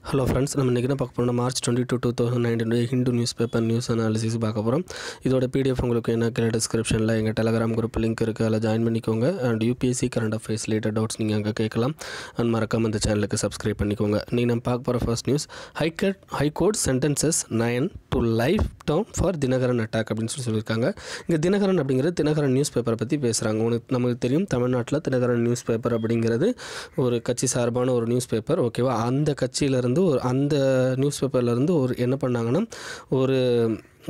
Hello friends, நம்ம இன்றைக்கி என்ன பார்க்க போகிறோம்? March 22, 2019 Hindu news paper news analysis பார்க்க போகிறோம். இதோட பிடிஎஃப் உங்களுக்கு என்ன கீழே டிஸ்கிரிப்ஷனில் எங்கள் டெலகிராம் குரூப் லிங்க் இருக்குது, அதில் ஜாயின் பண்ணிக்கோங்க. And UPSC current affairs related doubts நீங்கள் அங்கே கேட்கலாம். அண்ட் மறக்காம இந்த சேனலுக்கு சப்ஸ்கிரைப் பண்ணிக்கோங்க. நீங்கள் நம்ம பார்க்க போகிற first news, high court sentences 9 to life term for Dinakaran attack அப்படின்னு சொல்லியிருக்காங்க. இங்கே தினகரன் அப்படிங்கிறது தினகரன் நியூஸ் பேப்பரை பற்றி பேசுகிறாங்க. நமக்கு தெரியும், தமிழ்நாட்டில் தினகரன் நியூஸ் பேப்பர் அப்படிங்கிறது ஒரு கட்சி சார்பான ஒரு நியூஸ் பேப்பர். ஓகேவா? அந்த கட்சியிலேருந்து அந்த நியூஸ் பேப்பர்லேருந்து என்ன பண்ணாங்கன்னா, ஒரு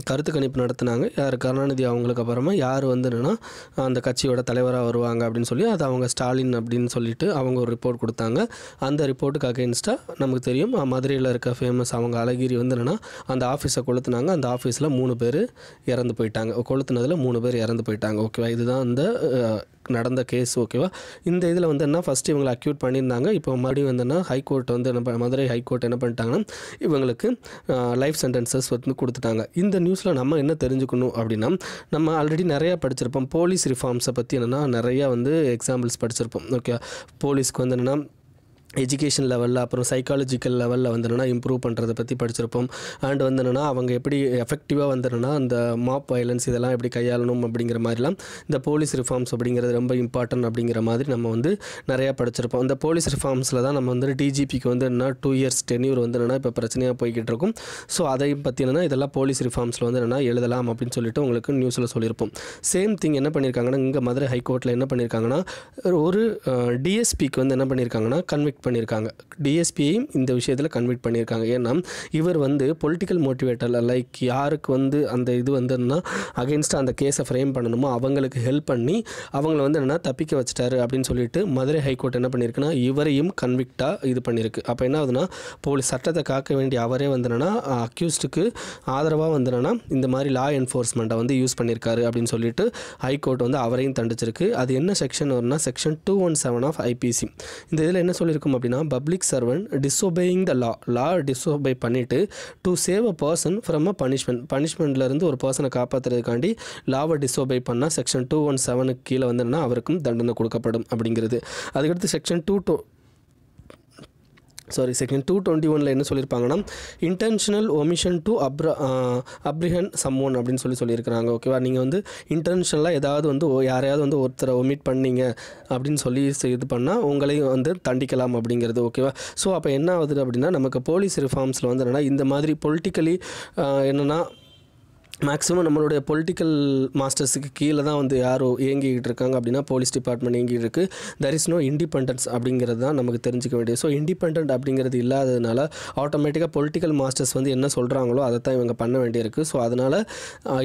கருத்து கணிப்பு நடத்தினாங்க. யார்? கருணாநிதி அவங்களுக்கு அப்புறமா யார் என்னென்னா அந்த கட்சியோட தலைவராக வருவாங்க அப்படின்னு சொல்லி, அது அவங்க ஸ்டாலின் அப்படின்னு சொல்லிட்டு அவங்க ஒரு ரிப்போர்ட் கொடுத்தாங்க. அந்த ரிப்போர்ட்டுக்கு அகெயின்ஸ்டாக நமக்கு தெரியும், மதுரையில் இருக்க ஃபேமஸ் அவங்க அழகிரி என்னென்னா அந்த ஆஃபீஸை கொளுத்துனாங்க. அந்த ஆஃபீஸில் 3 பேர் இறந்து போயிட்டாங்க. கொளுத்துனதில் 3 பேர் இறந்து போயிட்டாங்க. ஓகேவா? இதுதான் அந்த நடந்த கேஸ். ஓகேவா? இந்த இதில் என்ன ஃபஸ்ட்டு இவங்களை அக்யூட் பண்ணியிருந்தாங்க. இப்போ மறுபடியும் ஹைகோர்ட் மதுரை ஹைகோர்ட் என்ன பண்ணிட்டாங்கன்னா, இவங்களுக்கு லைஃப் சென்டென்சஸ் கொடுத்துட்டாங்க. இந்த நியூஸில் நம்ம என்ன தெரிஞ்சுக்கணும் அப்படின்னா, நம்ம ஆல்ரெடி நிறையா படிச்சிருப்போம். போலீஸ் ரிஃபார்ம்ஸை பற்றி நிறையா எக்ஸாம்பிள்ஸ் படிச்சிருப்போம். ஓகே, போலீஸ்க்கு என்னென்னா எஜுகேஷன் லெவலில், அப்புறம் சைக்காலஜிக்கல் லெவலில் இம்ப்ரூவ் பண்ணுறதை பற்றி படிச்சிருப்போம். அண்ட் என்னென்னா அவங்க எப்படி எஃபெக்டிவாக அந்த மாப் வயலன்ஸ் இதெல்லாம் எப்படி கையாளணும் அப்படிங்கிற மாதிரிலாம் இந்த போலீஸ் ரிஃபார்ம்ஸ் அப்படிங்கிறது ரொம்ப இம்பார்ட்டன்ட் அப்படிங்கிற மாதிரி நம்ம நிறையா படிச்சிருப்போம். இந்த போலீஸ் ரிஃபார்ம்ஸில் தான் நம்ம டிஜிபிக்கு 2 இயர்ஸ் டென்யூர் இப்போ பிரச்சனையாக போய்கிட்டு இருக்கும். ஸோ அதை பற்றி இதெல்லாம் போலீஸ் ரிஃபார்ம்ஸில் எழுதலாம் அப்படின்னு சொல்லிட்டு உங்களுக்கு நியூஸில் சொல்லியிருப்போம். சேம் திங் என்ன பண்ணியிருக்காங்கன்னா, இங்கே மதுரை ஹைகோர்ட்டில் என்ன பண்ணியிருக்காங்கன்னா, ஒரு டிஎஸ்பிக்கு என்ன பண்ணியிருக்காங்கன்னா கன்விக்ட் பண்ணியிருக்காங்க. டிஎஸ்பியையும் இந்த விஷயத்தில் கன்விக்ட் பண்ணியிருக்காங்க. ஏன்னா இவர் பொலிட்டிக்கல் மோட்டிவேட்டர், லைக் யாருக்கு அந்த இது அகெயின்ஸ்டாக அந்த கேஸை ஃப்ரேம் பண்ணணுமோ அவங்களுக்கு ஹெல்ப் பண்ணி அவங்கள என்னென்னா தப்பிக்க வச்சுட்டாரு அப்படின்னு சொல்லிட்டு மதுரை ஹைகோர்ட் என்ன பண்ணியிருக்குன்னா, இவரையும் கன்விக்டாக இது பண்ணியிருக்கு. அப்போ என்ன ஆகுதுன்னா, போலீஸ் சட்டத்தை காக்க வேண்டிய அவரே என்னென்னா அக்யூஸ்டுக்கு ஆதரவாக இந்த மாதிரி லா என்ஃபோர்ஸ்மெண்ட்டை யூஸ் பண்ணியிருக்காரு அப்படின்னு சொல்லிட்டு ஹைகோர்ட் அவரையும் தண்டிச்சிருக்கு. அது என்ன செக்ஷன் வரும்னா, செக்ஷன் 217 ஆஃப் ஐபிசி. இந்த இதில் என்ன சொல்லியிருக்கும் அப்படின்னா, public servant disobeying the law disobey பண்ணிவிட்டு to save a person from a பனிஷ்மெண்ட்லேருந்து ஒரு பர்சனை காப்பாற்றுறதுக்காண்டி லாவை டிஸ்ஓபே பண்ணால் செக்ஷன் 217 கீழே அவருக்கும் தண்டனை கொடுக்கப்படும் அப்படிங்கிறது. அதுக்கடுத்து செக்ஷன் 221 என்ன சொல்லியிருப்பாங்கன்னா, இன்டென்ஷனல் ஒமிஷன் டு அப்ரிஹெண்ட் சம்ஒன் அப்படின்னு சொல்லியிருக்கிறாங்க. ஓகேவா? நீங்கள் இன்டென்ஷனலாக ஏதாவது யாரையாவது ஒருத்தரை ஒமிட் பண்ணீங்க அப்படின்னு சொல்லி இது பண்ணால் உங்களையும் தண்டிக்கலாம் அப்படிங்கிறது. ஓகேவா? ஸோ அப்போ என்ன ஆகுது அப்படின்னா, நமக்கு போலீஸ் ரிஃபார்ம்ஸில் என்னென்னா இந்த மாதிரி பொலிட்டிக்கலி என்னென்னா மேக்ஸிமம் நம்மளுடைய பொலிட்டிக்கல் மாஸ்டர்ஸுக்கு கீழே தான் யாரோ இயங்கிக்கிட்டு இருக்காங்க அப்படின்னா போலீஸ் டிபார்ட்மெண்ட் இயங்கிட்டு இருக்குது. தெர் இஸ் நோ இண்டிபெண்டன்ஸ் அப்படிங்கிறது தான் நமக்கு தெரிஞ்சிக்க வேண்டியது. ஸோ இண்டிபெண்டன்ட் அப்படிங்கிறது இல்லாததுனால ஆட்டோமேட்டிக்காக பொலிட்டிக்கல் மாஸ்டர்ஸ் என்ன சொல்கிறாங்களோ அதை தான் இவங்க பண்ண வேண்டியிருக்கு. ஸோ அதனால்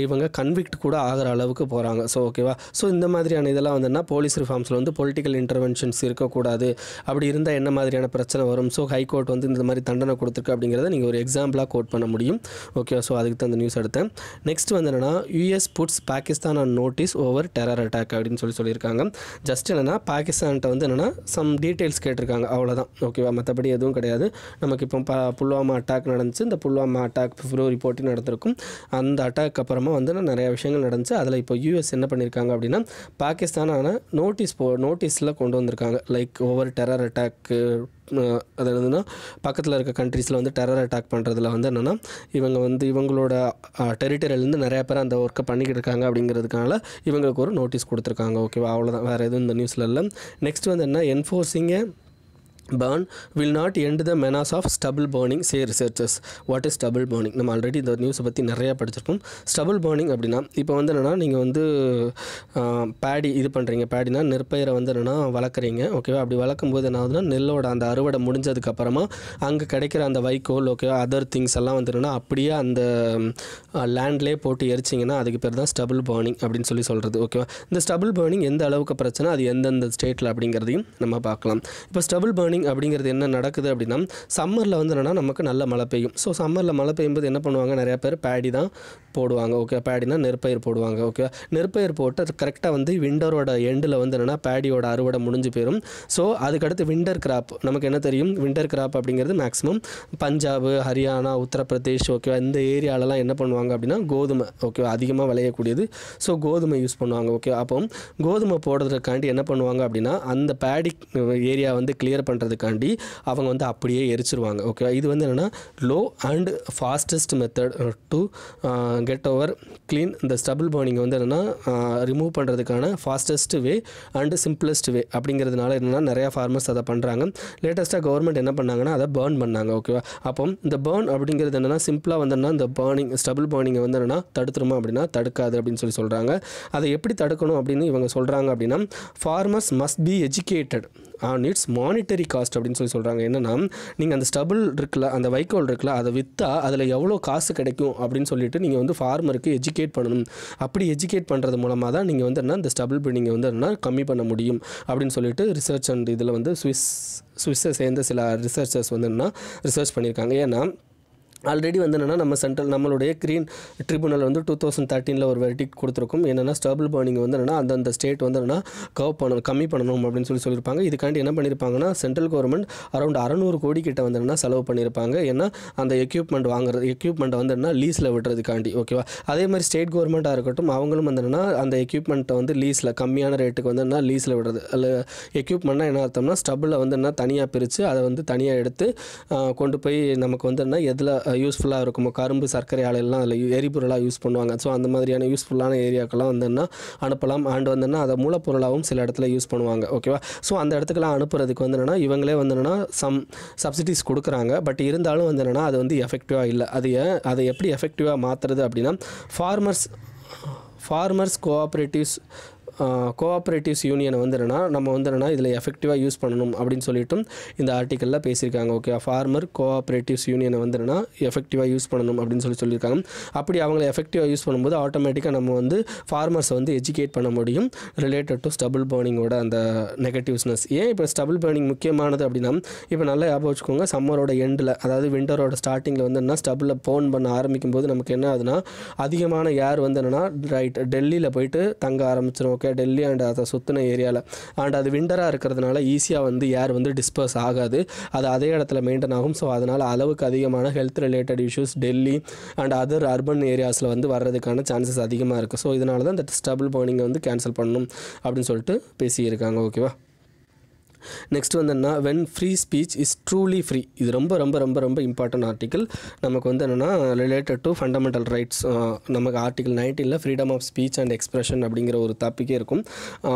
இவங்க கன்விக்ட் கூட ஆகிற அளவுக்கு போகிறாங்க. ஸோ ஓகேவா? ஸோ இந்த மாதிரியான இதெல்லாம் போலீஸ் ரிஃபார்ம்ஸில் பொலிட்டிக்கல் இன்டர்வென்ஷன்ஸ் இருக்கக்கூடாது. அப்படி இருந்தால் என்ன மாதிரியான பிரச்சனை வரும்? ஸோ ஹைகோர்ட் இந்த மாதிரி தண்டனை கொடுத்துருக்கு அப்படிங்கிறத நீங்கள் ஒரு எக்ஸாம்பிளாக கோட் பண்ண முடியும். ஓகேவா? ஸோ அதுக்கு தான் அந்த நியூஸ் எடுத்தேன். நெக்ஸ்ட் என்னென்னா, US puts Pakistan on notice over terror attack அப்படின்னு சொல்லியிருக்காங்க. ஜஸ்ட் என்னென்னா பாகிஸ்தான்கிட்ட என்னென்னா சம் டீட்டெயில்ஸ் கேட்டிருக்காங்க, அவ்வளோதான். ஓகேவா? மற்றபடி எதுவும் கிடையாது. நமக்கு இப்போ புல்வாமா அட்டாக் நடந்துச்சு. இந்த புல்வாமா அட்டாக் February 14 நடந்திருக்கும். அந்த அட்டாக் அப்புறமா நிறைய விஷயங்கள் நடந்துச்சு. அதில் இப்போ யூஎஸ் என்ன பண்ணியிருக்காங்க அப்படின்னா, பாகிஸ்தானான நோட்டீஸில் கொண்டு வந்திருக்காங்க. லைக் ஓவர் டெரர் அட்டாக்கு, அது என்னதுன்னா பக்கத்தில் இருக்க கண்ட்ரீஸில் டெரர் அட்டாக் பண்ணுறதுல என்னென்னா இவங்க இவங்களோட டெரிட்டரியிலேருந்து நிறையா பேர் அந்த ஒர்க்கை பண்ணிக்கிட்டு இருக்காங்க அப்படிங்கிறதுக்கான இவங்களுக்கு ஒரு நோட்டீஸ் கொடுத்துருக்காங்க. ஓகேவா? அவ்வளோதான், வேறு எதுவும் இந்த நியூஸில் இல்லை. நெக்ஸ்ட் என்ன, என்ஃபோர்ஸிங்க burn will not end the menace of stubble burning, say researchers. What is stubble burning? நம்ம ஆல்ரெடி இந்த நியூஸை பற்றி நிறையா படிச்சிருப்போம். ஸ்டபுள் பர்னிங் அப்படின்னா, இப்போ என்னென்னா நீங்கள் பேடி இது பண்ணுறீங்க. பேடினா நெற்பயிரை என்னென்னா வளர்க்குறீங்க. ஓகேவா? அப்படி வளர்க்கும் போது என்ன ஆகுதுன்னா, நெல்லோட அந்த அறுவடை முடிஞ்சதுக்கப்புறமா அங்கே கிடைக்கிற அந்த வைக்கோல், ஓகேவா, அதர் திங்ஸ் எல்லாம் என்னென்னா அப்படியே அந்த லேண்ட்லேயே போட்டு எரிச்சிங்கன்னா அதுக்கு பேர் தான் ஸ்டபுள் பர்னிங் அப்படின்னு சொல்கிறது. ஓகேவா? இந்த ஸ்டபுள் பர்னிங் எந்த அளவுக்கு பிரச்சனை, அது எந்தெந்த ஸ்டேட்டில் அப்படிங்கிறதையும் நம்ம பார்க்கலாம். இப்போ ஸ்டபுள் பர்னிங் அப்படிங்கிறது என்ன நடக்குது அப்படின்னா, சம்மரில் என்னென்னா நமக்கு நல்ல மழை பெய்யும். ஸோ சம்மரில் மழை பெய்யும்போது என்ன பண்ணுவாங்க, நிறையா பேர் பேடி தான் போடுவாங்க. ஓகே, பேடினா நெற்பயிர் போடுவாங்க. ஓகே, நெற்பயிர் போட்டு அது கரெக்டாக வந்து விண்டரோட எண்டில் வந்து என்னென்னா பேடியோட அறுவடை முடிஞ்சு போயிடும். ஸோ அதுக்கடுத்து விண்டர் கிராப் நமக்கு என்ன தெரியும், விண்டர் கிராப் அப்படிங்கிறது மேக்ஸிமம் பஞ்சாப், ஹரியானா, உத்தரப்பிரதேஷ் ஓகே இந்த ஏரியாலலாம் என்ன பண்ணுவாங்க அப்படின்னா கோதுமை ஓகே அதிகமாக விளையக்கூடியது. ஸோ கோதுமை யூஸ் பண்ணுவாங்க. ஓகே, அப்போ கோதுமை போடுறதுக்காண்டி என்ன பண்ணுவாங்க அப்படின்னா அந்த பேடி ஏரியா வந்து கிளியர் பண்ணுறதுக்காண்டி அவங்க வந்து அப்படியே எரிச்சிருவாங்க. ஓகே, இது வந்து என்னென்னா low and fastest method to get over clean இந்த ஸ்டபிள் பர்னிங் வந்து என்னென்னா ரிமூவ் பண்ணுறதுக்கான ஃபாஸ்டஸ்ட் வே அண்டு சிம்பிளஸ்ட் வே அப்படிங்கிறதுனால என்னென்னா நிறையா ஃபார்மர்ஸ் அதை பண்ணுறாங்க. லேட்டஸ்ட்டாக கவர்மெண்ட் என்ன பண்ணாங்கன்னா அதை பேர்ன் பண்ணாங்க. ஓகேவா, அப்போ இந்த பேர்ன் அப்படிங்கிறது என்னென்னா சிம்பிளாக வந்தோன்னா இந்த பர்னிங் ஸ்டபிள் பர்னிங்கை வந்து என்னென்னா தடுத்துருமா அப்படின்னா தடுக்காது அப்படின்னு சொல்கிறாங்க. அதை எப்படி தடுக்கணும் அப்படின்னு இவங்க சொல்கிறாங்க அப்படின்னா farmers must be educated on it's monetary cost அப்படின்னு சொல்கிறாங்க. என்னென்னா நீங்கள் அந்த ஸ்டபிள் இருக்குல்ல, அந்த வைக்கோல் இருக்குல்ல, அதை விற்றா அதில் எவ்வளோ காசு கிடைக்கும் அப்படின்னு சொல்லிட்டு நீங்கள் வந்து ஃபார்மருக்கு எஜுகேட் பண்ணணும். அப்படி எஜுகேட் பண்ணுறது மூலமாக தான் நீங்கள் வந்து என்ன இந்த ஸ்டபிள் பர்னிங்கை வந்து என்ன கம்மி பண்ண முடியும் அப்படின்னு சொல்லிட்டு ரிசர்ச் அண்ட் இதில் வந்து சுவிஸை சேர்ந்த சில ரிசர்ச்சர்ஸ் வந்து என்ன ரிசர்ச் பண்ணியிருக்காங்க. ஏன்னா ஆல்ரெடி வந்து என்னென்னா நம்ம நம்மளுடைய க்ரீன் ட்ரிபியூனல் வந்து 2013 ஒரு வெர்டிக்ட் கொடுத்துருக்கும். என்னென்னா ஸ்டபிள் பர்னிங் வந்து என்னென்னா அந்தந்த ஸ்டேட் வந்து என்னென்னா கம்மி பண்ணணும் அப்படின்னு சொல்லியிருப்பாங்க. இதுக்காண்டி என்ன பண்ணியிருப்பாங்கன்னா சென்ட்ரல் கவர்மெண்ட் அரௌண்ட் 600 கோடி கிட்ட வந்து என்ன செலவு பண்ணியிருப்பாங்க. ஏன்னா அந்த எக்யூப்மெண்ட்டை வந்து என்ன லீஸில் விடுறதுக்காண்டி. ஓகேவா, அதே மாதிரி ஸ்டேட் கவர்மெண்ட்டாக இருக்கட்டும் அவங்களும் வந்து என்னென்னா அந்த எக்யூப்மெண்ட்டை வந்து லீஸில் கம்மியான ரேட்டுக்கு வந்து என்ன லீஸில் விடுறது. அதில் எக்யூப்மெண்ட்னா என்ன அர்த்தம்னா ஸ்டபிளில் வந்து என்ன தனியாக பிரித்து அதை வந்து தனியாக எடுத்து கொண்டு போய் நமக்கு வந்து என்ன எதில் யூஸ்ஃபுல்லாக இருக்குமோ கரும்பு சர்க்கரை ஆலையெல்லாம் அதில் எரிபொருளாக யூஸ் பண்ணுவாங்க. ஸோ அந்த மாதிரியான யூஸ்ஃபுல்லான ஏரியாக்கெல்லாம் வந்துன்னா அனுப்பலாம். அண்ட் வந்துன்னா அதை மூலப்பொருளாகவும் சில இடத்துல யூஸ் பண்ணுவாங்க. ஓகேவா, ஸோ அந்த இடத்துக்குலாம் அனுப்புறதுக்கு வந்து என்னென்னா இவங்களே வந்து என்னென்னா சப்சிடிஸ் கொடுக்குறாங்க. பட் இருந்தாலும் வந்து என்னென்னா அது வந்து எஃபெக்டிவாக இல்லை. அதை எப்படி எஃபெக்டிவாக மாற்றுறது அப்படின்னா ஃபார்மர்ஸ் கோஆப்ரேட்டிவ்ஸ் யூனியனை வந்து என்னென்னா நம்ம வந்து என்னென்னா இதில் எஃபெக்டிவாக யூஸ் பண்ணணும் அப்படின்னு சொல்லிட்டு இந்த ஆர்டிக்கலில் பேசியிருக்காங்க. ஓகே, ஃபார்மர் கோஆப்ரேட்டிவ்ஸ் யூனியனை வந்து என்னென்னா எஃபெக்டிவாக யூஸ் பண்ணணும் அப்படின்னு சொல்லியிருக்காங்க. அப்படி அவங்கள எஃபெக்டிவாக யூஸ் பண்ணும்போது ஆட்டோமேட்டிக்காக நம்ம வந்து ஃபார்மர்ஸை வந்து எஜுகேட் பண்ண முடியும் ரிலேட்டட் டு ஸ்டபிள் பர்னிங்கோட அந்த நெகட்டிவ்ஸ்னஸ். ஏன் இப்போ ஸ்டபிள் பர்னிங் முக்கியமானது அப்படின்னா இப்போ நல்லா ஞாபகம் வச்சுக்கோங்க, சம்மரோட எண்டில் அதாவது விண்டரோட ஸ்டார்டிங்கில் வந்து என்ன ஸ்டபிளில் பர்ன் பண்ண ஆரம்பிக்கும் போது நமக்கு என்ன ஆகுதுன்னா அதிகமான ஏர் வந்து என்னென்னா டெல்லியில் போயிட்டு தங்க ஆரம்பிச்சிடும். ஓகே, டெல்லி அண்ட் அதை சுற்றின ஏரியாவில் அண்ட் அது விண்டராக இருக்கிறதுனால ஈஸியாக வந்து ஏர் வந்து டிஸ்பர்ஸ் ஆகாது, அது அதே இடத்துல மெயின்டைன் ஆகும். ஸோ அதனால் அளவுக்கு அதிகமான health related issues Delhi and other urban ஏரியாஸில் வந்து வர்றதுக்கான சான்சஸ் அதிகமாக இருக்குது. ஸோ இதனால தான் இந்த ஸ்டபிள் பர்னிங்கை வந்து கேன்சல் பண்ணணும் அப்படின்னு சொல்லிட்டு பேசியிருக்காங்க. ஓகேவா, நெக்ஸ்ட் வந்து என்ன when free speech is truly free. இது ரொம்ப ரொம்ப ரொம்ப ரொம்ப இம்பார்ட்டன்ட் ஆர்டிக்கல். நமக்கு வந்து என்னென்னா ரிலேட்டட் டு ஃபண்டமெண்டல் ரைட்ஸ் நமக்கு article 19 freedom of speech and expression அப்படிங்கிற ஒரு டாப்பிக்கே இருக்கும்.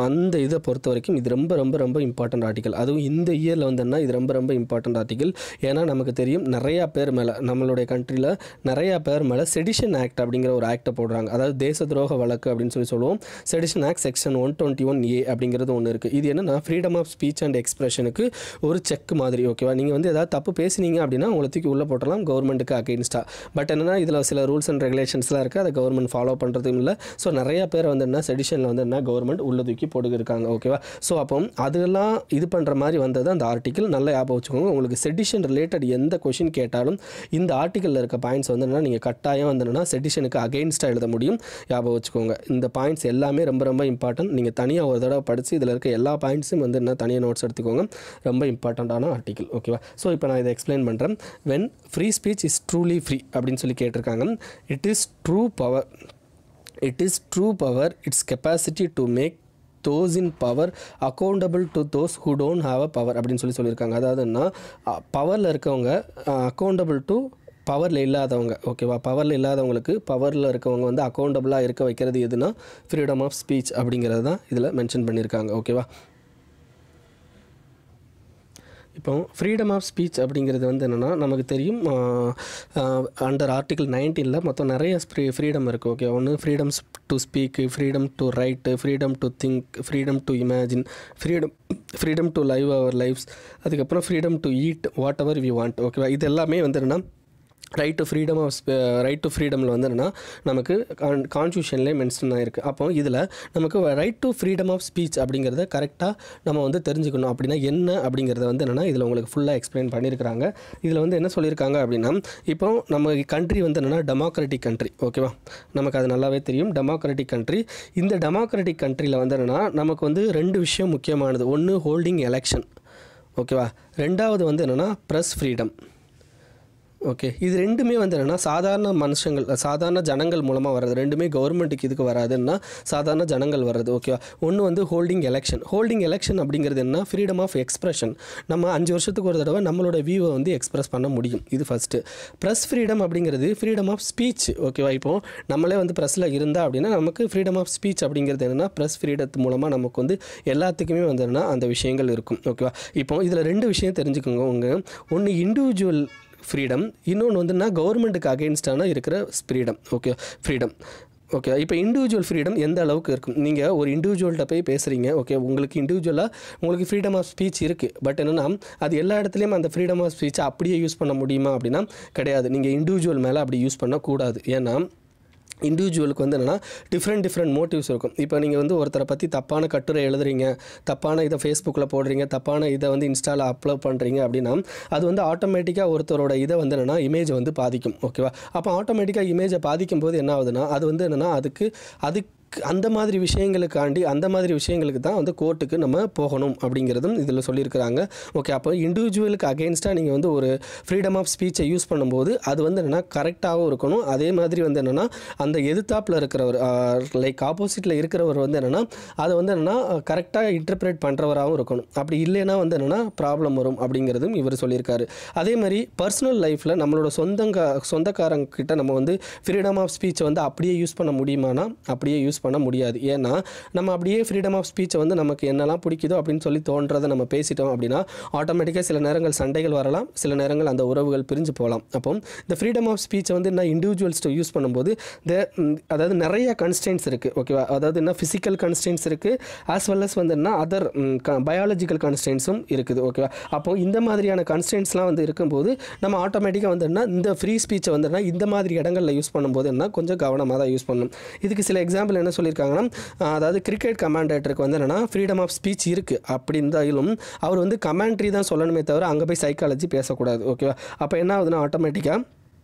அந்த இதை பொறுத்த வரைக்கும் இது ரொம்ப ரொம்ப ரொம்ப இம்பார்ட்டன்ட் ஆர்டிக்கல். அதுவும் இந்த இயரில் வந்து என்ன இது ரொம்ப ரொம்ப இம்பார்ட்டன்ட் ஆர்டிக்கல். ஏன்னா நமக்கு தெரியும் நிறையா பேர் மேலே நம்மளுடைய கண்ட்ரியில் நிறையா பேர் மேலே செடிஷன் ஆக்ட் அப்படிங்கிற ஒரு ஆக்டை போடுறாங்க. அதாவது தேச துரோக வழக்கு அப்படின்னு சொல்லுவோம். செடிஷன் ஆக்ட் செக்ஷன் 121A அப்படிங்கிறது ஒன்று இருக்குது. இது என்னென்னா ஃப்ரீடம் ஆஃப் ஸ்பீச் அண்ட் எக்ஸ்பிரஷனுக்கு ஒரு செக் மாதிரி. ஓகேவா, நீங்கள் வந்து ஏதாவது தப்பு பேசுனீங்க அப்படின்னா உங்களை தூக்கி உள்ளே போட்டலாம் கவர்மெண்ட்டுக்கு அகெயின்ஸ்டாக. பட் என்னென்னா இதில் சில ரூல்ஸ் அண்ட் ரெகுலேஷன்ஸ்லாம் இருக்குது, அதை கவர்மெண்ட் ஃபாலோ பண்ணுறதும் இல்லை. ஸோ நிறையா பேர் வந்து என்ன செடிஷனில் வந்து என்ன கவர்மெண்ட் உள்ளே தூக்கி போட்டுருக்காங்க. ஓகேவா, ஸோ அப்போ அதெல்லாம் இது பண்ணுற மாதிரி வந்தது அந்த ஆர்டிக்கல். நல்லா ஞாபகம் வச்சுக்கோங்க. உங்களுக்கு செடிஷன் ரிலேட்டட் எந்த கொஷின் கேட்டாலும் இந்த ஆர்டிக்கலில் இருக்க பாயிண்ட்ஸ் வந்து என்னன்னா நீங்கள் கட்டாயம் வந்து என்னன்னா செடிஷனுக்கு அகெயின்ஸ்டாக எழுத முடியும். ஞாபகம் வச்சுக்கோங்க. இந்த பாயிண்ட்ஸ் எல்லாமே ரொம்ப ரொம்ப இம்பார்ட்டன்ட். நீங்கள் தனியாக ஒரு தடவை படித்து இதில் இருக்க எல்லா பாயிண்ட்ஸும் வந்து என்ன தனியாக நோட்ஸ் எடுத்துக்கோங்க. ரொம்ப இம்பார்ட்டண்ட்டான ஆர்டிக்கல். ஓகேவா, ஸோ இப்போ நான் இதை எக்ஸ்பிளைன் பண்ணுறேன். When free speech is truly free அப்படின்னு சொல்லி கேட்டிருக்காங்க. It is true power its capacity to make those in power accountable to those who don't have a power அப்படின்னு சொல்லியிருக்காங்க. அதாவதுன்னா பவரில் இருக்கவங்க அக்கௌண்டபிள் டு பவரில் இல்லாதவங்க. ஓகேவா, பவரில் இல்லாதவங்களுக்கு பவரில் இருக்கவங்க வந்து அக்கௌண்டபிளாக இருக்க வைக்கிறது எதுனா ஃப்ரீடம் ஆஃப் ஸ்பீச் அப்படிங்கிறது தான் இதில் மென்ஷன் பண்ணியிருக்காங்க. ஓகேவா, இப்போ ஃப்ரீடம் ஆஃப் ஸ்பீச் அப்படிங்கிறது வந்து என்னென்னா நமக்கு தெரியும் அண்டர் ஆர்டிக்கல் 19 மொத்தம் நிறைய ஃப்ரீடம் இருக்குது. ஓகே, ஒன்று freedoms to speak, freedom to write, freedom to think, freedom to imagine, freedom to live our lives, அதுக்கப்புறம் freedom to eat whatever we want. ஓகேவா, இது எல்லாமே வந்து என்னென்னா ரைட் டு ஃப்ரீடமில் வந்து என்னென்னா நமக்கு கான்ஸ்டியூஷன்லேயே மென்ஷன் ஆகிருக்கு. அப்போ இதில் நமக்கு right to freedom of speech அப்படிங்கிறத கரெக்டாக நம்ம வந்து தெரிஞ்சுக்கணும். அப்படின்னா என்ன அப்படிங்கிறத வந்து என்னென்னா இதில் உங்களுக்கு ஃபுல்லாக எக்ஸ்பிளைன் பண்ணியிருக்கிறாங்க. இதில் வந்து என்ன சொல்லியிருக்காங்க அப்படின்னா, இப்போ நம்ம கண்ட்ரி வந்து என்னென்னா டெமோக்ராட்டிக் கண்ட்ரி, ஓகேவா, நமக்கு அது நல்லாவே தெரியும், டெமோக்ராட்டிக் கண்ட்ரி. இந்த டெமோக்ராட்டிக் கண்ட்ரியில் வந்து என்னென்னா நமக்கு வந்து 2 விஷயம் முக்கியமானது. ஒன்று ஹோல்டிங் எலெக்ஷன், ஓகேவா, ரெண்டாவது வந்து என்னென்னா ப்ரெஸ் ஃப்ரீடம். ஓகே, இது ரெண்டுமே வந்து என்னென்னா சாதாரண ஜனங்கள் மூலமாக வர்றது. ரெண்டுமே கவர்மெண்ட்டுக்கு இதுக்கு வராதுன்னா சாதாரண ஜனங்கள் வர்றது, ஓகேவா. ஒன்று வந்து ஹோல்டிங் எலெக்ஷன் அப்படிங்கிறது என்ன, ஃப்ரீடம் ஆஃப் எக்ஸ்பிரஷன். நம்ம 5 வருஷத்துக்கு ஒரு தடவை நம்மளோட வியூவை வந்து எக்ஸ்பிரஸ் பண்ண முடியும், இது ஃபஸ்ட்டு. ப்ரெஸ் ஃப்ரீடம் அப்படிங்கிறது ஃப்ரீடம் ஆஃப் ஸ்பீச், ஓகேவா. இப்போது நம்மளே வந்து ப்ரெஸ்ஸில் இருந்தால் அப்படின்னா நமக்கு ஃப்ரீடம் ஆஃப் ஸ்பீச் அப்படிங்கிறது என்னென்னா ப்ரெஸ் ஃப்ரீடத்து மூலமாக நமக்கு வந்து எல்லாத்துக்குமே வந்து என்னென்னா அந்த விஷயங்கள் இருக்கும், ஓகேவா. இப்போ இதில் 2 விஷயம் தெரிஞ்சுக்கோங்க. ஒன்று இண்டிவிஜுவல் ஃப்ரீடம், இன்னொன்று வந்துன்னா கவர்மெண்ட்டுக்கு அகெயின்ஸ்டான இருக்கிற ஃப்ரீடம். ஓகே, இப்போ இண்டிவிஜுவல் ஃப்ரீடம் எந்த அளவுக்கு இருக்கும்? நீங்கள் ஒரு இண்டிவிஜுவல்கிட்ட போய் பேசுகிறீங்க, ஓகே, உங்களுக்கு இண்டிவிஜுவலாக உங்களுக்கு ஃப்ரீடம் ஆஃப் ஸ்பீச் இருக்குது. பட் என்னென்னா அது எல்லா இடத்துலையும் அந்த ஃப்ரீடம் ஆஃப் ஸ்பீச்சை அப்படியே யூஸ் பண்ண முடியுமா அப்படின்னா கிடையாது. நீங்கள் இண்டிவிஜுவல் மேலே அப்படி யூஸ் பண்ணக்கூடாது. ஏன்னா இண்டிவிஜுவலுக்கு வந்து என்னென்னா டிஃப்ரெண்ட் மோட்டிவ்ஸ் இருக்கும். இப்போ நீங்கள் வந்து ஒருத்தரை பற்றி தப்பான கட்டுரை எழுதுறீங்க, தப்பான இதை ஃபேஸ்புக்கில் போடுறீங்க, தப்பான இதை வந்து இன்ஸ்டாவில் அப்லோட் பண்ணுறீங்க அப்படின்னா அது வந்து ஆட்டோமேட்டிக்காக ஒருத்தரோட இதை வந்து என்னென்னா இமேஜை வந்து பாதிக்கும், ஓகேவா. அப்போ ஆட்டோமேட்டிக்காக இமேஜை பாதிக்கும் போது என்ன ஆகுதுன்னா அது வந்து என்னென்னா அதுக்கு அந்த மாதிரி விஷயங்களுக்கு தான் வந்து கோர்ட்டுக்கு நம்ம போகணும் அப்படிங்கிறதும் இதில் சொல்லியிருக்கிறாங்க. ஓகே, அப்போ இண்டிவிஜுவலுக்கு அகெயின்ஸ்டாக நீங்கள் வந்து ஒரு ஃப்ரீடம் ஆஃப் ஸ்பீச்சை யூஸ் பண்ணும்போது அது வந்து என்னென்னா கரெக்டாகவும் இருக்கணும். அதே மாதிரி வந்து என்னென்னா அந்த எதிர்த்தாப்பில் இருக்கிறவர் லைக் ஆப்போசிட்டில் இருக்கிறவர் வந்து என்னென்னா அதை வந்து என்னென்னா கரெக்டாக இன்டர்பிரேட் பண்ணுறவராகவும் இருக்கணும். அப்படி இல்லைன்னா வந்து என்னென்னா ப்ராப்ளம் வரும் அப்படிங்கிறதும் இவர் சொல்லியிருக்காரு. அதே மாதிரி பர்சனல் லைஃப்பில் நம்மளோட சொந்தக்காரங்க கிட்ட நம்ம வந்து ஃப்ரீடம் ஆஃப் ஸ்பீச்சை வந்து அப்படியே யூஸ் பண்ண முடியுமானா அப்படியே யூஸ் பண்ண முடியாது. ஏன்னா நம்ம அப்படியே ஃப்ரீடம் ஆஃப் ஸ்பீச்சை வந்து நமக்கு என்னெல்லாம் பிடிக்குதோ அப்படின்னு சொல்லி தோன்றதை நம்ம பேசிட்டோம் அப்படின்னா ஆட்டோமேட்டிக்காக சில நேரங்கள் சண்டைகள் வரலாம், சில நேரங்கள் அந்த உறவுகள் பிரிஞ்சு போகலாம். அப்போ இந்த ஃப்ரீடம் ஆஃப் ஸ்பீச்சை வந்து என்ன இண்டிவிஜுவல்ஸ் யூஸ் பண்ணும்போது அதாவது நிறைய கன்ஸ்டன்ட்ஸ் இருக்குது, ஓகேவா. அதாவது என்ன ஃபிசிக்கல் கன்ஸ்டன்ட்ஸ் இருக்குது, ஆஸ் வெல் அஸ் வந்து என்ன அதர் பயாலஜிக்கல் கன்ஸ்டன்ட்ஸும் இருக்குது, ஓகேவா. அப்போது இந்த மாதிரியான கன்ஸ்டன்ட்ஸ்லாம் வந்து இருக்கும்போது நம்ம ஆட்டோமேட்டிக்காக வந்து என்ன இந்த ஃப்ரீ ஸ்பீச்சை வந்து என்ன இந்த மாதிரி இடங்களில் யூஸ் பண்ணும்போது என்ன கொஞ்சம் கவனமாக தான் யூஸ் பண்ணணும். இதுக்கு சில எக்ஸாம்பிள் என்ன சொல்லியிருக்காங்கன்னா, அதாவது கிரிக்கெட் கமாண்டேட்டருக்கு வந்து என்னென்னா ஃப்ரீடம் ஆஃப் ஸ்பீச் இருக்குது. அப்படி இருந்தாலும் அவர் வந்து கமெண்ட்ரி தான் சொல்லணுமே தவிர அங்கே போய் சைக்காலஜி பேசக்கூடாது, ஓகேவா. அப்போ என்ன ஆகுதுன்னா ஆட்டோமேட்டிக்காக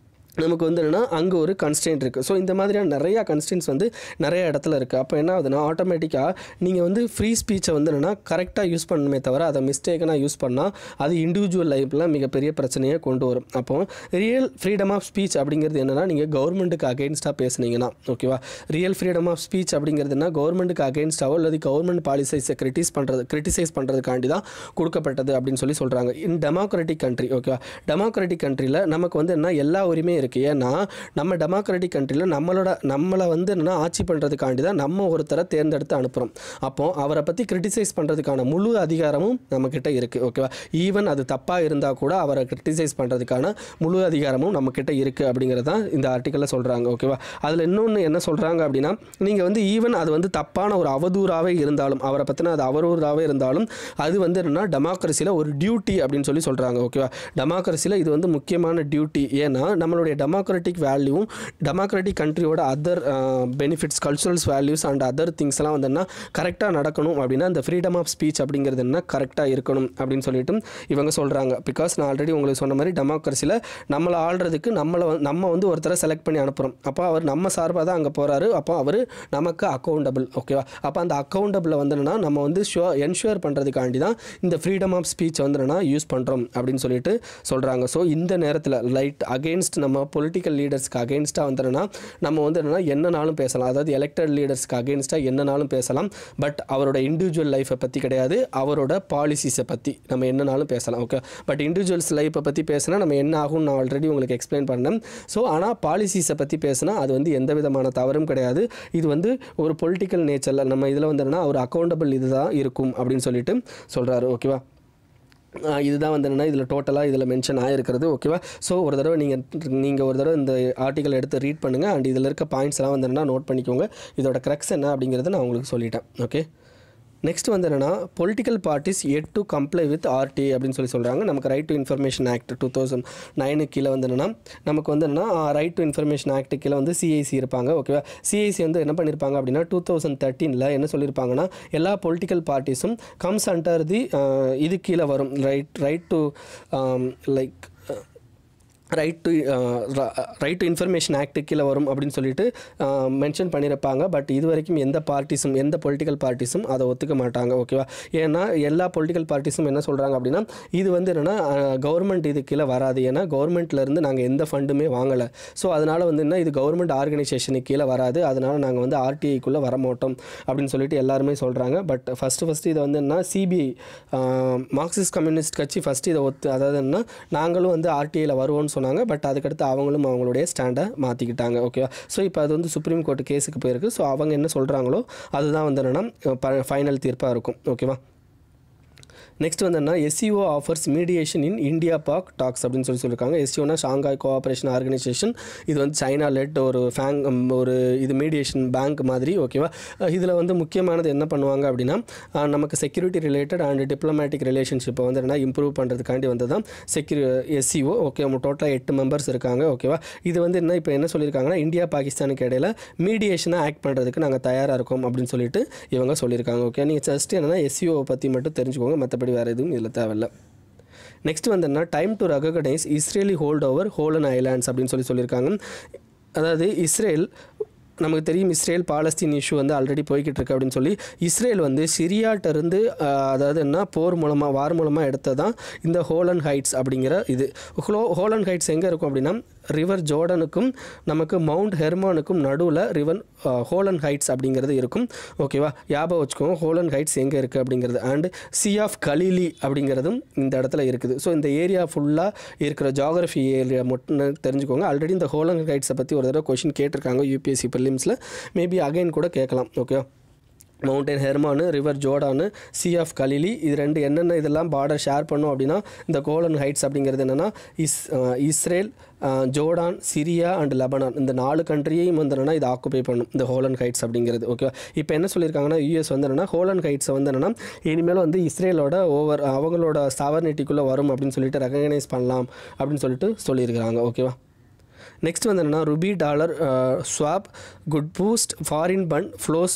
நமக்கு வந்து என்னென்னா அங்கே ஒரு கன்ஸ்டன்ட் இருக்குது. ஸோ இந்த மாதிரியான நிறையா கன்ஸ்டன்ட்ஸ் வந்து நிறைய இடத்துல இருக்குது. அப்போ என்ன ஆகுதுன்னா ஆட்டோமேட்டிக்காக நீங்கள் வந்து ஃப்ரீ ஸ்பீச்சை வந்து என்னென்னா கரெக்டாக யூஸ் பண்ணணுமே தவிர அதை மிஸ்டேக்கனாக யூஸ் பண்ணால் அது இண்டிவிஜுவல் லைஃப்பில் மிகப்பெரிய பிரச்சனையை கொண்டு வரும். அப்போது ரியில் ஃப்ரீடம் ஆஃப் ஸ்பீச் அப்படிங்கிறது என்னென்னா நீங்கள் கவர்மெண்ட்டுக்கு அகெயின்ஸ்டாக பேசுனீங்கன்னா, ஓகேவா. ரியல் ஃப்ரீடம் ஆஃப் ஸ்பீச் அப்படிங்கிறது என்ன கவர்மெண்ட்டுக்கு அகெயின்ஸ்டாவோ அல்லது கவர்மெண்ட் பாலிசிஸை கிரிட்டிசைஸ் பண்ணுறதுக்காண்டி தான் கொடுக்கப்பட்டது அப்படின்னு சொல்லி சொல்கிறாங்க. இன் டெமோக்ராட்டிக் கண்ட்ரி, ஓகேவா. டெமோக்ராட்டிக் கண்ட்ரியில் நமக்கு வந்து என்ன எல்லா உரிமையும் இருக்குது. ஏன்னா நம்ம டெமோக்ராட்டிக் கண்ட்ரியில் நம்மளை வந்து என்னென்னா ஆட்சி பண்ணுறதுக்காண்டி தான் நம்ம ஒருத்தரை தேர்ந்தெடுத்து அனுப்புகிறோம். அப்போது அவரை பற்றி கிரிட்டிசைஸ் பண்ணுறதுக்கான முழு அதிகாரமும் நம்மக்கிட்ட இருக்குது, ஓகேவா. ஈவன் அது தப்பாக இருந்தால் கூட அவரை கிரிட்டிசைஸ் பண்ணுறதுக்கான முழு அதிகாரமும் நம்மக்கிட்ட இருக்குது அப்படிங்கிறது தான் இந்த ஆர்டிக்கலில் சொல்கிறாங்க, ஓகேவா. அதில் இன்னொன்று என்ன சொல்கிறாங்க அப்படின்னா நீங்கள் வந்து ஈவன் அது வந்து தப்பான ஒரு அவதூறாகவே இருந்தாலும் அவரை பற்றின அது அவதூறாகவே இருந்தாலும் அது வந்து என்னென்னா டெமோக்ரஸியில் ஒரு டியூட்டி அப்படின்னு சொல்லி சொல்கிறாங்க, ஓகேவா. டெமோக்ரஸியில் இது வந்து முக்கியமான டியூட்டி. ஏன்னா நம்மளுடைய டெமோக்ராட்டிக் வேல்யூவும் டெமோக்ராட்டிக் கண்ட்ரியோட other benefits culturals values and other திங்ஸ்லாம் வந்து என்ன கரெக்டாக நடக்கணும் அப்படின்னா இந்த ஃப்ரீடம் ஆஃப் ஸ்பீச் அப்படிங்கிறது என்ன கரெக்டாக இருக்கணும் அப்படின்னு சொல்லிட்டு இவங்க சொல்கிறாங்க. பிகாஸ் நான் ஆல்ரெடி உங்களுக்கு சொன்ன மாதிரி டெமோக்ரஸியில் நம்மளை ஆள்றதுக்கு நம்ம வந்து ஒருத்தரை செலக்ட் பண்ணி அனுப்புகிறோம். அப்போ அவர் நம்ம சார்பாக தான் அங்கே போகிறாரு. அப்போ அவர் நமக்கு அக்கௌண்டபிள், ஓகேவா. அப்போ அந்த அக்கௌண்டபிளை வந்து என்னன்னா நம்ம வந்து என்ஷூர் பண்ணுறதுக்காண்டி தான் இந்த ஃப்ரீடம் ஆஃப் ஸ்பீச் வந்து என்னன்னா யூஸ் பண்ணுறோம் அப்படின்னு சொல்லிட்டு சொல்கிறாங்க. ஸோ இந்த நேரத்தில் அகெயின்ஸ்ட் நம்ம பொலிட்டிக்கல் லீடர்ஸ்க்கு அகெயின்ஸ்டாக வந்துடுனா நம்ம வந்து என்னன்னாலும் பேசலாம். அதாவது எலெக்டட் லீடர்ஸ்க்கு அகெயின்ஸ்டாக என்னன்னாலும் பேசலாம். பட் அவரோட இண்டிவிஜுவல் லைஃப்பை பற்றி கிடையாது, அவரோட பாலிசிஸை பற்றி நம்ம என்னன்னாலும் பேசலாம், ஓகே. பட் இண்டிவிஜுவல்ஸ் லைஃப்பை பற்றி பேசினா நம்ம என்ன ஆகும்னு நான் ஆல்ரெடி உங்களுக்கு எக்ஸ்பிளைன் பண்ணேன். ஸோ ஆனால் பாலிசிஸை பற்றி பேசினா அது வந்து எந்த விதமான தவறும் கிடையாது. இது வந்து ஒரு பொலிட்டிக்கல் நேச்சரில் நம்ம இதில் வந்து ஒரு அக்கௌண்டபிள் இதுதான் இருக்கும் அப்படின்னு சொல்லிட்டு சொல்கிறாரு, ஓகேவா. இதுதான் வந்து என்னென்னா இதில் டோட்டலாக இதில் மென்ஷன் ஆகிருக்கிறது, ஓகேவா. ஸோ ஒரு தடவை நீங்கள் ஒரு தடவை இந்த ஆர்டிக்கல் எடுத்து ரீட் பண்ணுங்கள். அண்ட் இதில் இருக்க பாயிண்ட்ஸ்லாம் வந்து என்னென்னா நோட் பண்ணிக்கோங்க. இதோட க்ரக்ஸ் என்ன அப்படிங்கிறத நான் உங்களுக்கு சொல்லிட்டேன், ஓகே. நெக்ஸ்ட் வந்து என்னென்னா political parties yet to comply with RTI அப்படின்னு சொல்கிறாங்க. நமக்கு ரைட் டு இன்ஃபர்மேஷன் ஆக்ட் 2009 கீழே வந்து என்னென்னா நமக்கு வந்து என்னென்னா ரைட் டு இன்ஃபர்மேஷன் ஆக்ட் கீழே வந்து சிஐசி இருப்பாங்க. ஓகேவா, சிஐசி வந்து என்ன பண்ணியிருப்பாங்க அப்படின்னா 2013 என்ன சொல்லியிருப்பாங்கன்னா எல்லா பொலிட்டிக்கல் பார்ட்டிஸும் கம்ஸ் அண்டர் தி இது கீழே வரும், right to like right to information act கீழே வரும் அப்படின்னு சொல்லிட்டு மென்ஷன் பண்ணியிருப்பாங்க. பட் இது வரைக்கும் எந்த பொலிட்டிக்கல் பார்ட்டிஸும் அதை ஒத்துக்க மாட்டாங்க. ஓகேவா, ஏன்னா எல்லா பொலிட்டிக்கல் பார்ட்டிஸும் என்ன சொல்கிறாங்க அப்படின்னா இது வந்து என்னென்னா கவர்மெண்ட் இது கீழே வராது, ஏன்னா கவர்மெண்ட்லேருந்து நாங்கள் எந்த ஃபண்டுமே வாங்கலை, ஸோ அதனால் வந்து என்ன இது கவர்மெண்ட் ஆர்கனைசேஷனுக்கு கீழே வராது, அதனால் நாங்கள் வந்து ஆர்டிஐக்குள்ளே வர மாட்டோம் அப்படின்னு சொல்லிட்டு எல்லாருமே சொல்கிறாங்க. பட் ஃபஸ்ட்டு இதை வந்து என்ன சிபிஐ மார்க்சிஸ்ட் கம்யூனிஸ்ட் கட்சி ஃபஸ்ட்டு இதை அதாவது என்ன நாங்களும் வந்து ஆர்டிஐயில் வருவோம்னு சொன்னாங்க. பட் அதுக்கடுத்து அவங்களும் அவங்களுடைய ஸ்டாண்டை மாற்றிக்கிட்டாங்க. ஓகேவா, ஸோ இப்போ அது வந்து சுப்ரீம் கோர்ட்டு கேஸுக்கு போயிருக்கு. ஸோ அவங்க என்ன சொல்கிறாங்களோ அதுதான் வந்து என்னென்னா ஃபைனல் தீர்ப்பாக இருக்கும். ஓகேவா, நெக்ஸ்ட் வந்து என்ன SCO offers mediation in India Pak talks அப்படின்னு சொல்லியிருக்காங்க. எஸ்சிஓனா ஷாங்காய் கோஆப்ரேஷன் ஆர்கனைசேஷன், இது வந்து சைனா லெட் ஒரு இது மீடியேஷன் பேங்க் மாதிரி. ஓகேவா, இதில் வந்து முக்கியமானது என்ன பண்ணுவாங்க அப்படின்னா நமக்கு செக்யூரிட்டி ரிலேட்டட் அண்ட் டிப்ளமேட்டிக் ரிலேஷன்ஷிப்பை வந்து என்ன இம்ப்ரூவ் பண்ணுறதுக்காண்டி வந்து தான் எஸ்சிஓ. ஓகே, டோட்டலாக 8 மெம்பர்ஸ் இருக்காங்க. ஓகேவா, இது வந்து என்ன இப்போ என்ன சொல்லியிருக்காங்கன்னா இந்தியா பாகிஸ்தானுக்கு இடையில மீடியேஷனாக ஆக்ட் பண்ணுறதுக்கு நாங்கள் தயாராக இருக்கோம் அப்படின்னு சொல்லிட்டு இவங்க சொல்லியிருக்காங்க. ஓகே, நீங்கள் ஜஸ்ட் என்னென்னா எஸ்சிஓ பற்றி மட்டும் தெரிஞ்சுக்கோங்க, மற்றபடி வேறு எதுவும் இதில் தேவையில்லை. நெக்ஸ்ட் வந்து என்ன time to recognise Israeli hold over Golan islands அப்படின்னு சொல்லியிருக்காங்க. அதாவது இஸ்ரேல் நமக்கு தெரியும் இஸ்ரேல் பாலஸ்தீன் இஷ்யூ வந்து ஆல்ரெடி போய்கிட்டு இருக்கு அப்படின்னு சொல்லி இஸ்ரேல் வந்து சிரியாட்டிருந்து அதாவது என்ன வார் மூலமாக எடுத்ததான் இந்த ஹோலன் ஹைட்ஸ் அப்படிங்கிற இது. ஹோலன் ஹைட்ஸ் எங்கே இருக்கும் அப்படின்னா ரிவர் ஜோர்டனுக்கும் நமக்கு மவுண்ட் ஹெர்மானுக்கும் நடுவில் ஹோலன் ஹைட்ஸ் அப்படிங்கிறது இருக்கும். ஓகேவா, ஞாபகம் வச்சுக்கோங்க ஹோலன் ஹைட்ஸ் எங்கே இருக்குது அப்படிங்கிறது. அண்ட் சி ஆஃப் கலீலி அப்படிங்கிறதும் இந்த இடத்துல இருக்குது. ஸோ இந்த ஏரியா ஃபுல்லாக இருக்கிற ஜாகிரஃபி ஏரியா மட்டும் தெரிஞ்சுக்கோங்க. ஆல்ரெடி இந்த ஹோலன் ஹைட்ஸை பற்றி ஒரு தடவை கொஷின் கேட்டிருக்காங்க யூபிஎஸ்சி ப்ரிலிம்ஸில், மேபி அகைன் கூட கேட்கலாம். Okay, mountain Hermon, river Jordan, sea of Galilee, இது ரெண்டு என்னென்ன இதெல்லாம் பார்டர் ஷேர் பண்ணோம் அப்படின்னா இந்த கோலன் ஹைட்ஸ் அப்படிங்கிறது என்னென்னா Israel, Jordan, Syria and Lebanon இந்த 4 கண்ட்ரியையும் வந்து என்னென்னா இது ஆக்குபை பண்ணும் இந்த ஹோலன் ஹைட்ஸ் அப்படிங்கிறது. ஓகே, இப்போ என்ன சொல்லியிருக்காங்கன்னா யூஎஸ் வந்து என்னென்னா ஹோலன் ஹைட்ஸை வந்து என்னென்னா இனிமேல் வந்து இஸ்ரேலோட அவங்களோட சாவர்னிட்டிக்குள்ளே வரும் அப்படின்னு சொல்லிட்டு ரெகக்னைஸ் பண்ணலாம் அப்படின்னு சொல்லிட்டு சொல்லியிருக்கிறாங்க. ஓகேவா, நெக்ஸ்ட் வந்து என்னென்னா rupee dollar swap could boost foreign fund flows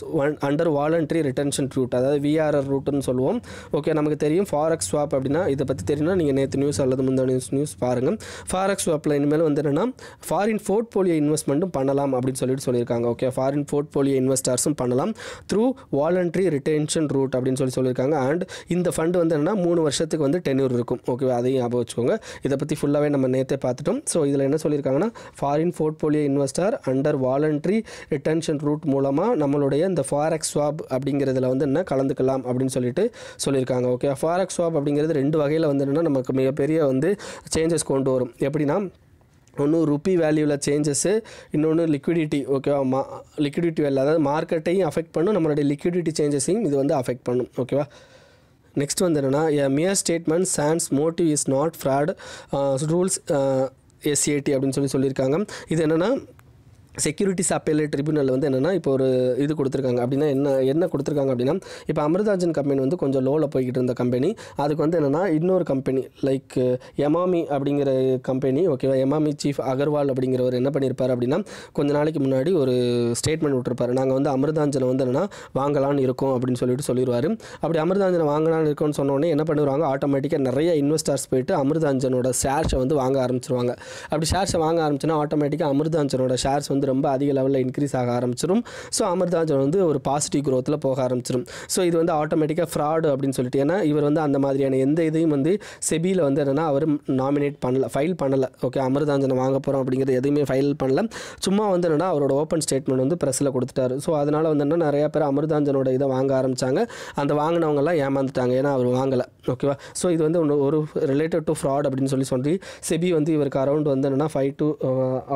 under voluntary retention route, அதாவது விஆர்ஆர் ரூட்டுன்னு சொல்லுவோம். ஓகே, நமக்கு தெரியும் ஃபாரெக்ஸ் ஸ்வாப் அப்படின்னா இதை பற்றி தெரியும்னா நீங்கள் நேற்று நியூஸ் அல்லது முந்தான நியூஸ் பாருங்கள். ஃபாரெக்ஸ் ஸ்வாப்பில் இனிமேல் வந்து என்னென்னா ஃபாரின் போர்ட்ஃபோலியோ இன்வெஸ்ட்மெண்ட்டும் பண்ணலாம் அப்படின்னு சொல்லியிருக்காங்க. ஓகே, ஃபாரின் போர்ட்ஃபோலியோ இன்வெஸ்டர்ஸும் பண்ணலாம் த்ரூ வாலண்ட்ரி ரிட்டன்ஷன் ரூட் அப்படின்னு சொல்லியிருக்காங்க. அண்ட் இந்த ஃபண்டு வந்து என்னென்னா 3 வருஷத்துக்கு வந்து டென்யூர் இருக்கும். ஓகே, அதையும் ஞாபகம் வச்சுக்கோங்க. இதை பற்றி ஃபுல்லாகவே நம்ம நேற்றே பார்த்துட்டோம். ஸோ இதில் என்ன சொல்லியிருக்காங்கன்னா foreign portfolio investor under voluntary retention route மூலமாக நம்மளுடைய இந்த ஃபாரெக்ஸ் ஸ்வாப் அப்படிங்கிறதுல வந்து என்ன கலந்துக்கலாம் அப்படின்னு சொல்லியிருக்காங்க. ஓகே, ஃபாரெக்ஸ் ஸ்வாப் அப்படிங்கிறது 2 வகையில் வந்து என்னென்னா நமக்கு மிகப்பெரிய வந்து சேஞ்சஸ் கொண்டு வரும். எப்படின்னா ஒன்று ருப்பி வேல்யூவில் சேஞ்சஸ்ஸு, இன்னொன்று லிக்விடிட்டி. ஓகேவா, லிக்விடிட்டி வேல்யூ அதாவது மார்க்கெட்டையும் அஃபெக்ட் பண்ணும், நம்மளுடைய லிக்விடிட்டி சேஞ்சஸையும் இது வந்து அஃபெக்ட் பண்ணும். ஓகேவா, நெக்ஸ்ட் வந்து என்னென்னா mere statement sans motive is not fraud rules SCAT அப்படின்னு சொல்லியிருக்காங்க. இது என்னென்னா செக்யூரிட்டிஸ் அப்பேலேட் ட்ரிபியூனல் வந்து என்னென்னா இப்போ ஒரு இது கொடுத்துருக்காங்க அப்படின்னா என்ன கொடுத்துருக்காங்க அப்படின்னா இப்போ அமிர்தாஞ்சன் கம்பெனி வந்து கொஞ்சம் லோவில் போய்கிட்டு இருந்த கம்பெனி, அதுக்கு வந்து என்னென்னா இன்னொரு கம்பெனி லைக் எமாமி அப்படிங்கிற கம்பெனி. ஓகேவா, எமாமி சீஃப் அகர்வால் அப்படிங்கிறவர் என்ன பண்ணியிருப்பார் அப்படின்னா கொஞ்ச நாளைக்கு முன்னாடி ஒரு ஸ்டேட்மெண்ட் விட்டுருப்பார், நாங்கள் வந்து அமிர்தாஞ்சனை வந்து என்னென்னா வாங்கலான்னு இருக்கோம் அப்படின்னு சொல்லிடுவார். அப்படி அமிர்தாஞ்சனை வாங்கலான்னு இருக்கோன்னு சொன்னோடனே என்ன பண்ணிடுவாங்க, ஆட்டோமேட்டிக்காக நிறைய இன்வெஸ்டர்ஸ் போயிட்டு அமிர்தாஞ்சனோட ஷேர்ஸை வந்து வாங்க ஆரம்பிச்சிருவாங்க. அப்படி ஷேர்ஸை வாங்க ஆரம்பிச்சுன்னா ஆட்டோமேட்டிக்காக அமிர்தாஞ்சனோட ஷேர்ஸ் வந்து ரொம்ப அதிக லெவலில் இன்க்ரீஸ் ஆக ஆரம்பிச்சிடும். ஸோ அமிர்தாஞ்சன் வந்து ஒரு பாசிட்டிவ் க்ரோத்தில் போக ஆரம்பிச்சிடும். ஸோ இது வந்து ஆட்டோமேட்டிக்காக ஃப்ராடு அப்படின்னு சொல்லிட்டு, ஏன்னா இவர் வந்து அந்த மாதிரியான எந்த இதையும் வந்து செபியில் வந்து என்னென்னா அவர் நாமினேட் பண்ணல, ஃபைல் பண்ணலை. ஓகே, அமிர்தாஞ்சனை வாங்க போகிறோம் அப்படிங்கிறது எதுவுமே ஃபைல் பண்ணல, சும்மா வந்து என்னென்னா அவரோட ஓப்பன் ஸ்டேட்மெண்ட் வந்து ப்ரெஸ்ஸில் கொடுத்துட்டாரு. ஸோ அதனால் வந்து என்ன நிறையா பேர் அமிர்தாஞ்சனோட இதை வாங்க ஆரம்பித்தாங்க. அந்த வாங்கினவங்கலாம் ஏமாந்துட்டாங்க, ஏன்னா அவர் வாங்கலை. ஓகேவா, ஸோ இது வந்து ஒரு ரிலேட்டட் டு ஃப்ராட் அப்படின்னு சொல்லி செபி வந்து இவருக்கு அரௌண்ட் வந்து என்னென்னா 5 to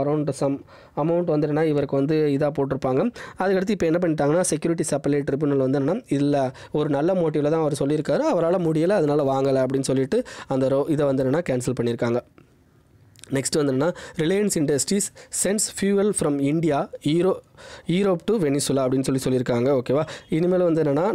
அரௌண்ட் சம் அமௌண்ட் வந்து என்னென்னா இவருக்கு வந்து இதாக போட்டிருப்பாங்க. அதுக்கடுத்து இப்போ என்ன பண்ணிட்டாங்கன்னா செக்யூரிட்டிஸ் அப்பேலேட் ட்ரிபியூனல் வந்து என்னென்னா இல்லை ஒரு நல்ல மோட்டிவில் தான் அவர் சொல்லியிருக்காரு, அவரால் முடியலை அதனால் வாங்கலை அப்படின்னு சொல்லிட்டு அந்த இதை வந்து என்னென்னா கேன்சல் பண்ணியிருக்காங்க. நெக்ஸ்ட் வந்து என்னென்னா Reliance industries sense fuel from India Europe to Venezuela அப்படின்னு சொல்லியிருக்காங்க. ஓகேவா. இனிமேல் வந்து என்னென்னா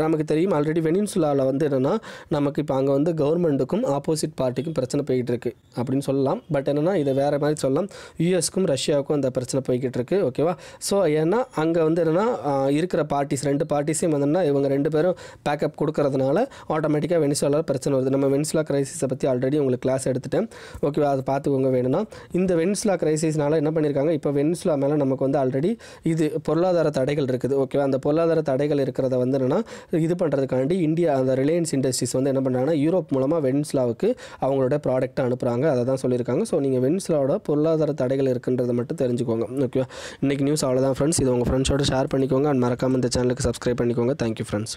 நமக்கு தெரியும் ஆல்ரெடி வெனிசுலாவில் வந்து என்னென்னா நமக்கு இப்போ அங்கே வந்து கவர்மெண்ட்டுக்கும் ஆப்போசிட் பார்ட்டிக்கும் பிரச்சனை போய்கிட்டு இருக்குது அப்படின்னு சொல்லலாம். பட் என்னென்னா இதை வேறு மாதிரி சொல்லலாம், யூஎஸ்க்கும் ரஷ்யாவுக்கும் அந்த பிரச்சனை போய்கிட்டு இருக்குது. ஓகேவா. ஸோ ஏன்னா அங்கே வந்து என்னென்னா இருக்கிற பார்ட்டிஸ் 2 பார்ட்டிஸையும் வந்துன்னா இவங்க 2 பேரும் பேக்கப் கொடுக்கறதுனால ஆட்டோமேட்டிக்காக வெனிசுலாவில் பிரச்சனை வருது. நம்ம வெனிசுலா கிரைசிஸை பற்றி ஆல்ரெடி உங்களுக்கு கிளாஸ் எடுத்துட்டேன். ஓகேவா. அதை பார்த்துக்கோங்க வேணும்னா. இந்த வெனிசுலா கிரைசிஸ்னால என்ன பண்ணியிருக்காங்க, இப்போ வெனிசுலா மேலே நமக்கு வந்து ஆல்ரெடி இது பொருளாதார தடைகள் இருக்குது. ஓகேவா. அந்த பொருளாதார தடைகள் இருக்கிறத வந்து என்னென்னா இது பண்ணுறதுக்காண்டி இந்தியா அந்த ரிலையன்ஸ் இண்டஸ்ட்ரீஸ் வந்து என்ன பண்ணுறாங்கன்னா யூரோப் மூலமாக வெனிசுலாவுக்கு அவங்களோட ப்ராடக்ட்டை அனுப்புகிறாங்க. அதை தான் சொல்லியிருக்காங்க. ஸோ நீங்கள் வெனிசுலாவோட பொருளாதார தடைகள் இருக்குன்றதை மட்டும் தெரிஞ்சுக்கோங்க. ஓகேவா. இன்றைக்கி நியூஸ் அவ்வளோதான் ஃப்ரெண்ட்ஸ். இது உங்கள் ஃப்ரெண்ட்ஸோட ஷேர் பண்ணிக்கோங்க. அண்ட் மறக்காமல் இந்த சேனலுக்கு சப்ஸ்கிரைப் பண்ணிக்கோங்க. Thank you friends.